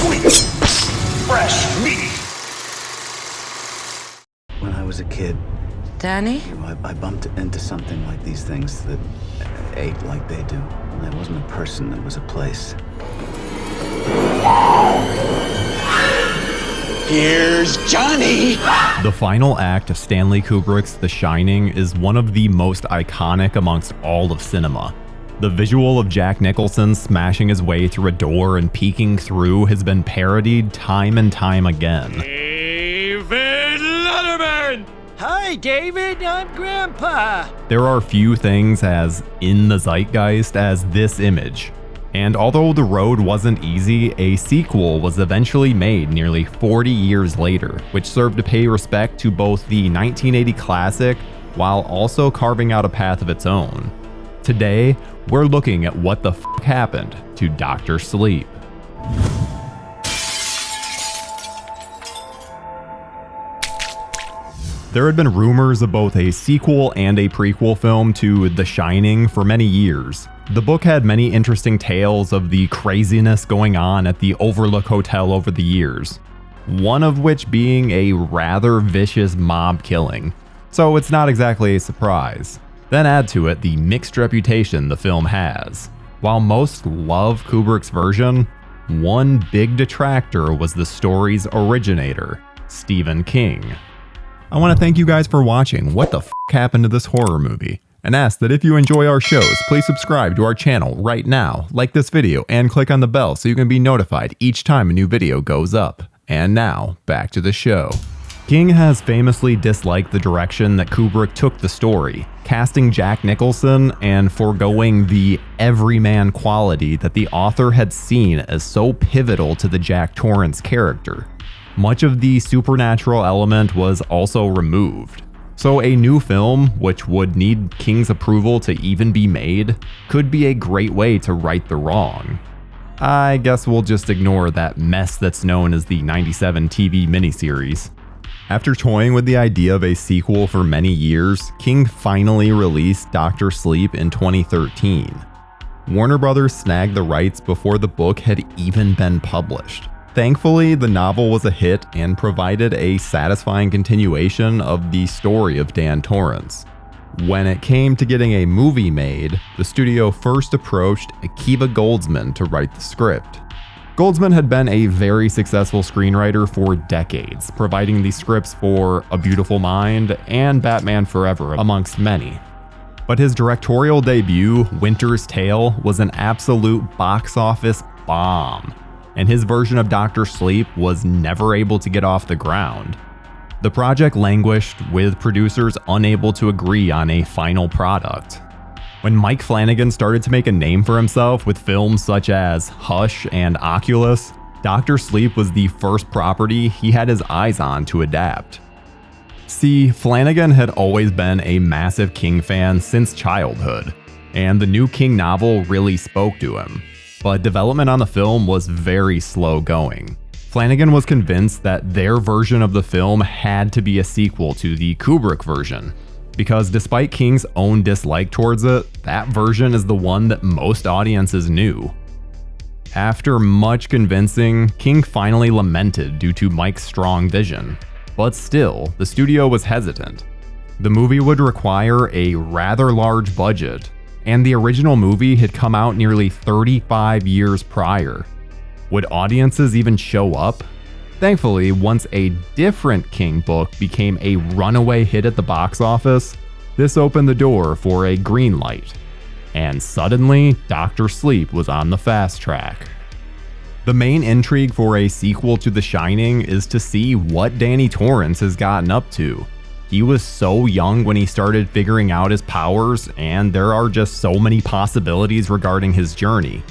sweet, fresh meat. When I was a kid, Danny? I bumped into something like these things that ate like they do. And it wasn't a person, it was a place. Here's Johnny! The final act of Stanley Kubrick's The Shining is one of the most iconic amongst all of cinema. The visual of Jack Nicholson smashing his way through a door and peeking through has been parodied time and time again. David Letterman! Hi, David. I'm Grandpa. There are few things as in the zeitgeist as this image. And although the road wasn't easy, a sequel was eventually made nearly 40 years later, which served to pay respect to both the 1980 classic while also carving out a path of its own. Today, we're looking at what the f*** happened to Doctor Sleep. There had been rumors of both a sequel and a prequel film to The Shining for many years. The book had many interesting tales of the craziness going on at the Overlook Hotel over the years, one of which being a rather vicious mob killing, so it's not exactly a surprise. Then add to it the mixed reputation the film has. While most love Kubrick's version, one big detractor was the story's originator, Stephen King. I want to thank you guys for watching What the F*** Happened to This Horror Movie, and ask that if you enjoy our shows, please subscribe to our channel right now, like this video, and click on the bell so you can be notified each time a new video goes up. And now, back to the show. King has famously disliked the direction that Kubrick took the story, casting Jack Nicholson and foregoing the everyman quality that the author had seen as so pivotal to the Jack Torrance character. Much of the supernatural element was also removed. So a new film, which would need King's approval to even be made, could be a great way to right the wrong. I guess we'll just ignore that mess that's known as the 97 TV miniseries. After toying with the idea of a sequel for many years, King finally released Doctor Sleep in 2013. Warner Brothers snagged the rights before the book had even been published. Thankfully, the novel was a hit and provided a satisfying continuation of the story of Dan Torrance. When it came to getting a movie made, the studio first approached Akiva Goldsman to write the script. Goldsman had been a very successful screenwriter for decades, providing the scripts for A Beautiful Mind and Batman Forever, amongst many. But his directorial debut, Winter's Tale, was an absolute box office bomb, and his version of Doctor Sleep was never able to get off the ground. The project languished, with producers unable to agree on a final product. When Mike Flanagan started to make a name for himself with films such as Hush and Oculus, Doctor Sleep was the first property he had his eyes on to adapt. See, Flanagan had always been a massive King fan since childhood, and the new King novel really spoke to him. But development on the film was very slow going. Flanagan was convinced that their version of the film had to be a sequel to the Kubrick version, because despite King's own dislike towards it, that version is the one that most audiences knew. After much convincing, King finally lamented due to Mike's strong vision, but still, the studio was hesitant. The movie would require a rather large budget, and the original movie had come out nearly 35 years prior. Would audiences even show up? Thankfully, once a different King book became a runaway hit at the box office, this opened the door for a green light. And suddenly, Doctor Sleep was on the fast track. The main intrigue for a sequel to The Shining is to see what Danny Torrance has gotten up to. He was so young when he started figuring out his powers, and there are just so many possibilities regarding his journey.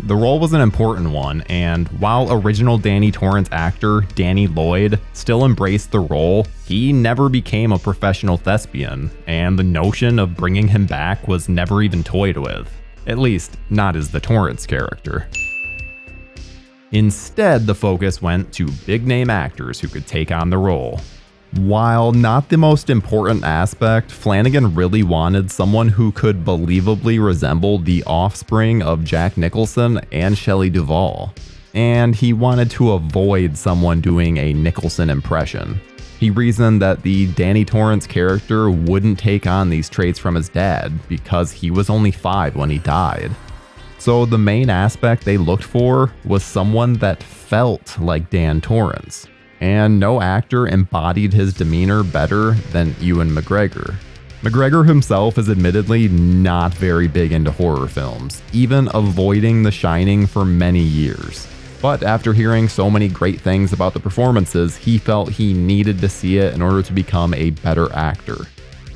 The role was an important one, and while original Danny Torrance actor Danny Lloyd still embraced the role, he never became a professional thespian, and the notion of bringing him back was never even toyed with. At least, not as the Torrance character. Instead, the focus went to big-name actors who could take on the role. While not the most important aspect, Flanagan really wanted someone who could believably resemble the offspring of Jack Nicholson and Shelley Duvall. and he wanted to avoid someone doing a Nicholson impression. He reasoned that the Danny Torrance character wouldn't take on these traits from his dad because he was only 5 when he died. So the main aspect they looked for was someone that felt like Dan Torrance, and no actor embodied his demeanor better than Ewan McGregor. McGregor himself is admittedly not very big into horror films, even avoiding The Shining for many years. But after hearing so many great things about the performances, he felt he needed to see it in order to become a better actor.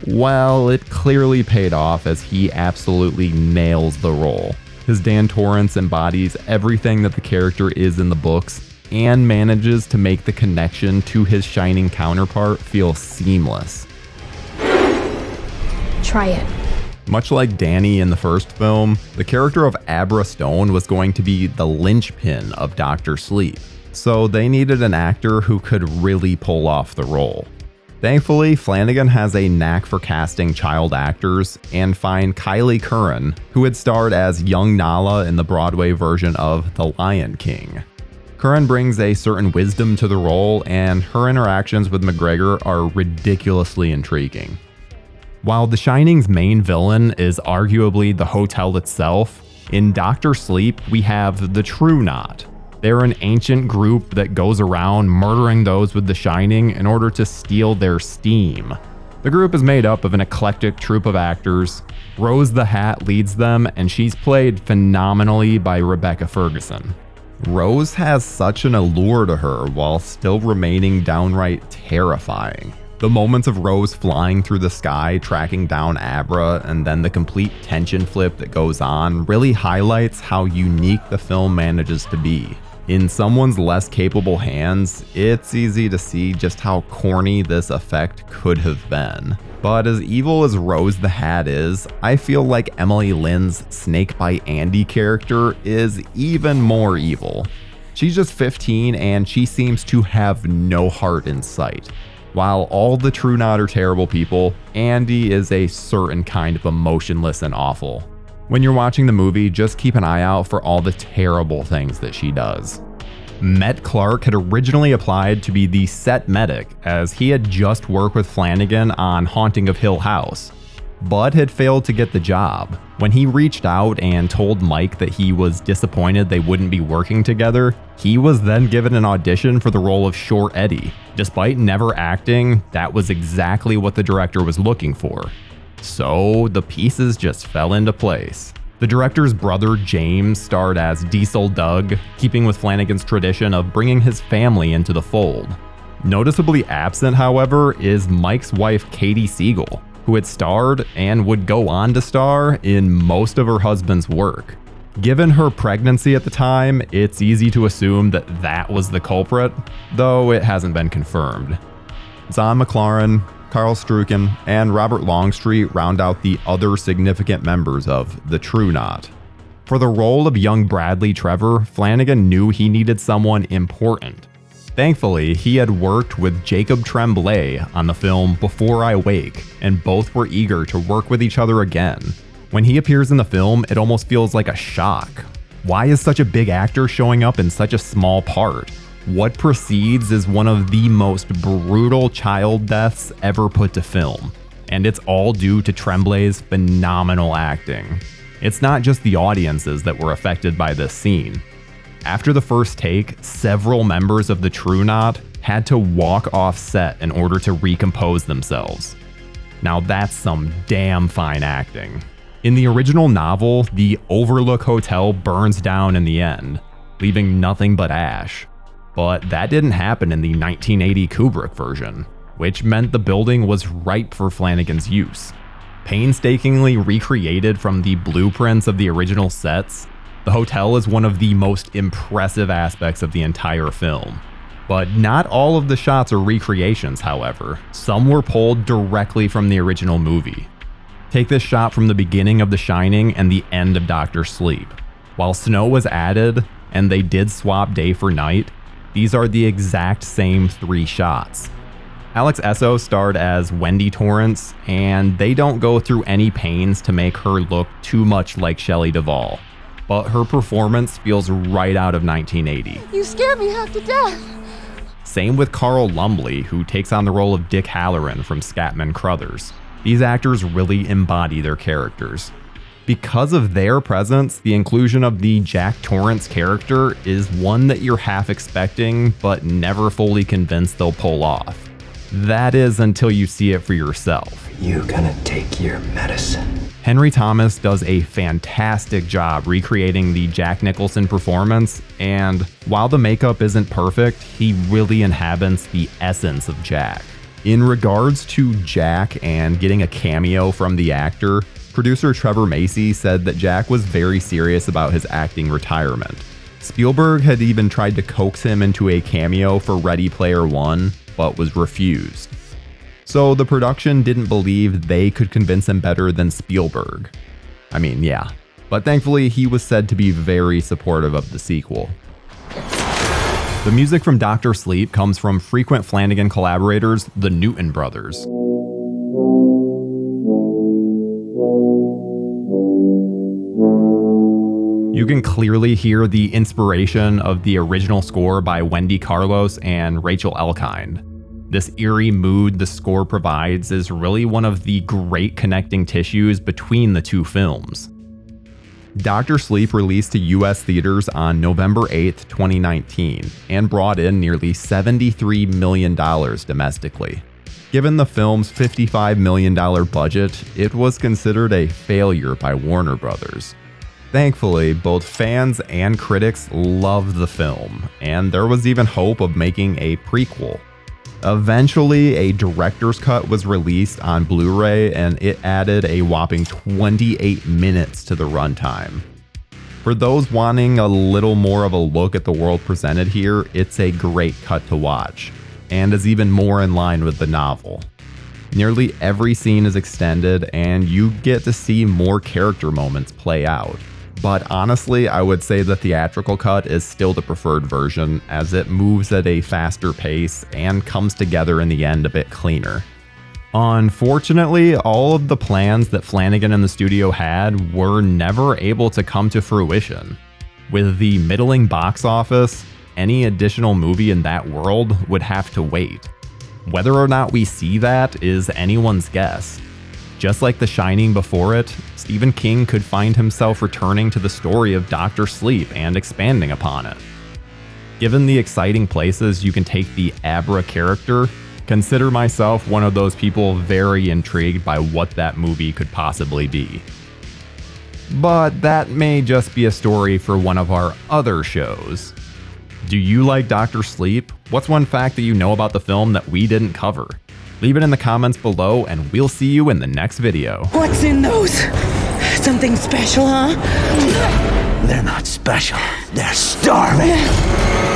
Well, it clearly paid off as he absolutely nails the role. His Dan Torrance embodies everything that the character is in the books and manages to make the connection to his Shining counterpart feel seamless. Try it. Much like Danny in the first film, the character of Abra Stone was going to be the linchpin of Doctor Sleep, so they needed an actor who could really pull off the role. Thankfully, Flanagan has a knack for casting child actors and find Kyliegh Curran, who had starred as young Nala in the Broadway version of The Lion King. Curran brings a certain wisdom to the role, and her interactions with McGregor are ridiculously intriguing. While The Shining's main villain is arguably the hotel itself, in Doctor Sleep we have the True Knot. They're an ancient group that goes around murdering those with The Shining in order to steal their steam. The group is made up of an eclectic troupe of actors. Rose the Hat leads them, and she's played phenomenally by Rebecca Ferguson. Rose has such an allure to her while still remaining downright terrifying. The moments of Rose flying through the sky, tracking down Abra, and then the complete tension flip that goes on really highlights how unique the film manages to be. In someone's less capable hands, it's easy to see just how corny this effect could have been. But as evil as Rose the Hat is, I feel like Emily Lynn's Snakebite Andy character is even more evil. She's just 15 and she seems to have no heart in sight. While all the True Knot are terrible people, Andy is a certain kind of emotionless and awful. When you're watching the movie, just keep an eye out for all the terrible things that she does. Met Clark had originally applied to be the set medic, as he had just worked with Flanagan on Haunting of Hill House, but had failed to get the job. When he reached out and told Mike that he was disappointed they wouldn't be working together, he was then given an audition for the role of Short Eddie. Despite never acting, that was exactly what the director was looking for. So the pieces just fell into place. The director's brother James starred as Diesel Doug, keeping with Flanagan's tradition of bringing his family into the fold. Noticeably absent, however, is Mike's wife Katie Siegel, who had starred and would go on to star in most of her husband's work. Given her pregnancy at the time, it's easy to assume that that was the culprit, though it hasn't been confirmed. Zahn McLaren, Carl Strucken, and Robert Longstreet round out the other significant members of the True Knot. For the role of young Bradley Trevor, Flanagan knew he needed someone important. Thankfully, he had worked with Jacob Tremblay on the film Before I Wake, and both were eager to work with each other again. When he appears in the film, it almost feels like a shock. Why is such a big actor showing up in such a small part? What precedes is one of the most brutal child deaths ever put to film, and it's all due to Tremblay's phenomenal acting. It's not just the audiences that were affected by this scene. After the first take, several members of the True Knot had to walk off set in order to recompose themselves. Now that's some damn fine acting. In the original novel, the Overlook Hotel burns down in the end, leaving nothing but ash. But that didn't happen in the 1980 Kubrick version, which meant the building was ripe for Flanagan's use. Painstakingly recreated from the blueprints of the original sets, the hotel is one of the most impressive aspects of the entire film. But not all of the shots are recreations, however. Some were pulled directly from the original movie. Take this shot from the beginning of The Shining and the end of Doctor Sleep. While snow was added, and they did swap day for night, these are the exact same 3 shots. Alex Esso starred as Wendy Torrance, and they don't go through any pains to make her look too much like Shelley Duvall. but her performance feels right out of 1980. You scare me half to death. Same with Carl Lumbly, who takes on the role of Dick Halloran from Scatman Crothers. These actors really embody their characters. Because of their presence, the inclusion of the Jack Torrance character is one that you're half expecting, but never fully convinced they'll pull off. That is until you see it for yourself. You gonna take your medicine? Henry Thomas does a fantastic job recreating the Jack Nicholson performance, and while the makeup isn't perfect, he really inhabits the essence of Jack. In regards to Jack and getting a cameo from the actor, producer Trevor Macy said that Jack was very serious about his acting retirement. Spielberg had even tried to coax him into a cameo for Ready Player One, but was refused. So the production didn't believe they could convince him better than Spielberg. I mean, yeah. But thankfully, he was said to be very supportive of the sequel. The music from Doctor Sleep comes from frequent Flanagan collaborators, the Newton Brothers. You can clearly hear the inspiration of the original score by Wendy Carlos and Rachel Elkind. This eerie mood the score provides is really one of the great connecting tissues between the two films. Doctor Sleep released to US theaters on November 8th, 2019, and brought in nearly $73 million domestically. Given the film's $55 million budget, it was considered a failure by Warner Brothers. Thankfully, both fans and critics loved the film, and there was even hope of making a prequel. Eventually, a director's cut was released on Blu-ray, and it added a whopping 28 minutes to the runtime. For those wanting a little more of a look at the world presented here, it's a great cut to watch, and is even more in line with the novel. Nearly every scene is extended, and you get to see more character moments play out. But honestly, I would say the theatrical cut is still the preferred version, as it moves at a faster pace and comes together in the end a bit cleaner. Unfortunately, all of the plans that Flanagan and the studio had were never able to come to fruition. With the middling box office, any additional movie in that world would have to wait. Whether or not we see that is anyone's guess. Just like The Shining before it, Stephen King could find himself returning to the story of Doctor Sleep and expanding upon it. Given the exciting places you can take the Abra character, consider myself one of those people very intrigued by what that movie could possibly be. But that may just be a story for one of our other shows. Do you like Doctor Sleep? What's one fact that you know about the film that we didn't cover? Leave it in the comments below, and we'll see you in the next video. What's in those? Something special, huh? They're not special. They're starving.